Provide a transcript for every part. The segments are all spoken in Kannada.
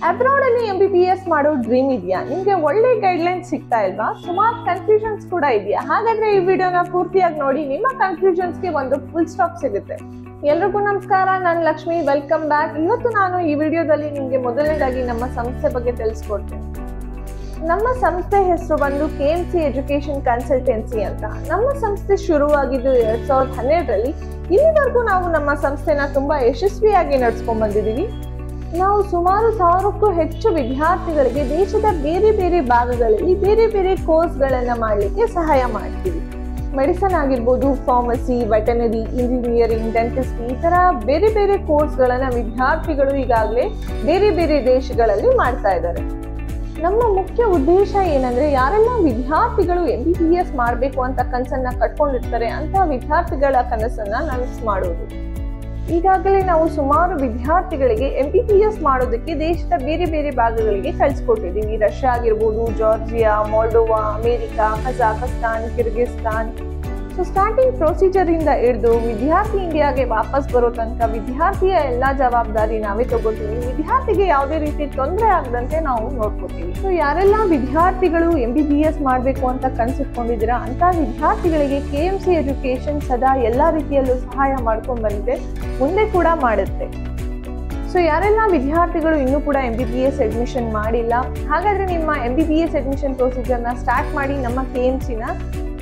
ಅಬ್ರಾಡ್ ಅಲ್ಲಿ MBBS ಮಾಡೋ ಡ್ರೀಮ್ ಇದೆಯಾ? ನಿಮ್ಗೆ ಒಳ್ಳೆ ಗೈಡ್ಲೈನ್ ಸಿಗ್ತಾ ಇಲ್ವಾ? ಸುಮಾರು ಕನ್ಫ್ಯೂಷನ್ಸ್ ಕೂಡ ಇದೆಯಾ? ಹಾಗಾದ್ರೆ ಈ ವಿಡಿಯೋನ ಪೂರ್ತಿಯಾಗಿ ನೋಡಿ, ನಿಮ್ಮ ಕನ್ಫ್ಯೂಷನ್ಸ್ಗೆ ಒಂದು ಫುಲ್ ಸ್ಟಾಪ್ ಸಿಗುತ್ತೆ. ಎಲ್ರಿಗೂ ನಮಸ್ಕಾರ, ನಾನು ಲಕ್ಷ್ಮಿ. Welcome back. ಇವತ್ತು ನಾನು ಈ ವಿಡಿಯೋದಲ್ಲಿ ನಿಮ್ಗೆ ಮೊದಲನೇದಾಗಿ ನಮ್ಮ ಸಂಸ್ಥೆ ಬಗ್ಗೆ ತಿಳಿಸ್ಕೊಡ್ತೀನಿ. ನಮ್ಮ ಸಂಸ್ಥೆ ಹೆಸರು ಬಂದು KMC ಎಜುಕೇಶನ್ ಕನ್ಸಲ್ಟೆನ್ಸಿ ಅಂತ. ನಮ್ಮ ಸಂಸ್ಥೆ ಶುರುವಾಗಿದ್ದು 2012ರಲ್ಲಿ. ಇಲ್ಲಿವರೆಗೂ ನಾವು ನಮ್ಮ ಸಂಸ್ಥೆನ ತುಂಬಾ ಯಶಸ್ವಿಯಾಗಿ ನಡ್ಸ್ಕೊಂಡ್ ಬಂದಿದ್ದೀವಿ. ನಾವು ಸುಮಾರು 1000ಕ್ಕೂ ಹೆಚ್ಚು ವಿದ್ಯಾರ್ಥಿಗಳಿಗೆ ದೇಶದ ಬೇರೆ ಬೇರೆ ಭಾಗಗಳಲ್ಲಿ ಬೇರೆ ಬೇರೆ ಕೋರ್ಸ್ಗಳನ್ನ ಮಾಡಲಿಕ್ಕೆ ಸಹಾಯ ಮಾಡ್ತೀವಿ. ಮೆಡಿಸನ್ ಆಗಿರ್ಬೋದು, ಫಾರ್ಮಸಿ, ವೆಟನರಿ, ಇಂಜಿನಿಯರಿಂಗ್, ಡೆಂಟಿಸ್ಟ್ರಿ, ಈ ತರ ಬೇರೆ ಬೇರೆ ಕೋರ್ಸ್ಗಳನ್ನ ವಿದ್ಯಾರ್ಥಿಗಳು ಈಗಾಗಲೇ ಬೇರೆ ಬೇರೆ ದೇಶಗಳಲ್ಲಿ ಮಾಡ್ತಾ ಇದ್ದಾರೆ. ನಮ್ಮ ಮುಖ್ಯ ಉದ್ದೇಶ ಏನಂದ್ರೆ, ಯಾರೆಲ್ಲ ವಿದ್ಯಾರ್ಥಿಗಳು MBBS ಮಾಡಬೇಕು ಅಂತ ಕನಸನ್ನ ಕಟ್ಕೊಂಡಿರ್ತಾರೆ ಅಂತ ವಿದ್ಯಾರ್ಥಿಗಳ ಕನಸನ್ನ ನನಸು ಮಾಡೋದು. ಈಗಾಗಲೇ ನಾವು ಸುಮಾರು ವಿದ್ಯಾರ್ಥಿಗಳಿಗೆ MBBS ಮಾಡೋದಕ್ಕೆ ದೇಶದ ಬೇರೆ ಬೇರೆ ಭಾಗಗಳಿಗೆ ಕಳಿಸ್ಕೊಟ್ಟಿದ್ದೀವಿ. ರಷ್ಯಾ ಆಗಿರ್ಬೋದು, Georgia, Moldova, America, Kazakhstan, Kyrgyzstan. So starting procedure ಇಂದ ಹಿಡಿದು ವಿದ್ಯಾರ್ಥಿ ಇಂಡಿಯಾಗೆ ವಾಪಸ್ ಬರೋ ತನಕ ವಿದ್ಯಾರ್ಥಿಯ ಎಲ್ಲಾ ಜವಾಬ್ದಾರಿ ನಾವೇ ತಗೋತೀವಿ. ವಿದ್ಯಾರ್ಥಿಗೆ ಯಾವುದೇ ರೀತಿ ತೊಂದರೆ ಆಗದಂತೆ ನಾವು ನೋಡ್ಕೋತೀವಿ. ಸೊ ಯಾರೆಲ್ಲ ವಿದ್ಯಾರ್ಥಿಗಳು MBBS ಮಾಡಬೇಕು ಅಂತ ಕನಸಿಟ್ಕೊಂಡಿದ್ದೀರಾ ಅಂತ ವಿದ್ಯಾರ್ಥಿಗಳಿಗೆ KMC ಎಜುಕೇಶನ್ ಸದಾ ಎಲ್ಲಾ ರೀತಿಯಲ್ಲೂ ಸಹಾಯ ಮಾಡ್ಕೊಂಡ್ ಬಂದಿದೆ, ಮುಂದೆ ಕೂಡ ಮಾಡುತ್ತೆ. ಸೊ ಯಾರೆಲ್ಲ ವಿದ್ಯಾರ್ಥಿಗಳು ಇನ್ನೂ ಕೂಡ MBBS ಅಡ್ಮಿಷನ್ ಮಾಡಿಲ್ಲ, ಹಾಗಾದ್ರೆ ನಿಮ್ಮ MBBS ಅಡ್ಮಿಷನ್ ಪ್ರೊಸೀಜರ್ನ ಸ್ಟಾರ್ಟ್ ಮಾಡಿ ನಮ್ಮ KMCನ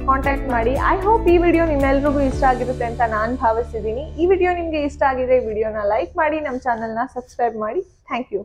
ಕಾಂಟ್ಯಾಕ್ಟ್ ಮಾಡಿ. ಐ ಹೋಪ್ ಈ ವಿಡಿಯೋ ನಿಮ್ಮೆಲ್ರಿಗೂ ಇಷ್ಟ ಆಗಿರುತ್ತೆ ಅಂತ ನಾನು ಭಾವಿಸಿದ್ದೀನಿ. ಈ ವಿಡಿಯೋ ನಿಮಗೆ ಇಷ್ಟ ಆಗಿದ್ರೆ ವಿಡಿಯೋನ ಲೈಕ್ ಮಾಡಿ, ನಮ್ಮ ಚಾನಲ್ನ ಸಬ್ಸ್ಕ್ರೈಬ್ ಮಾಡಿ. Thank you.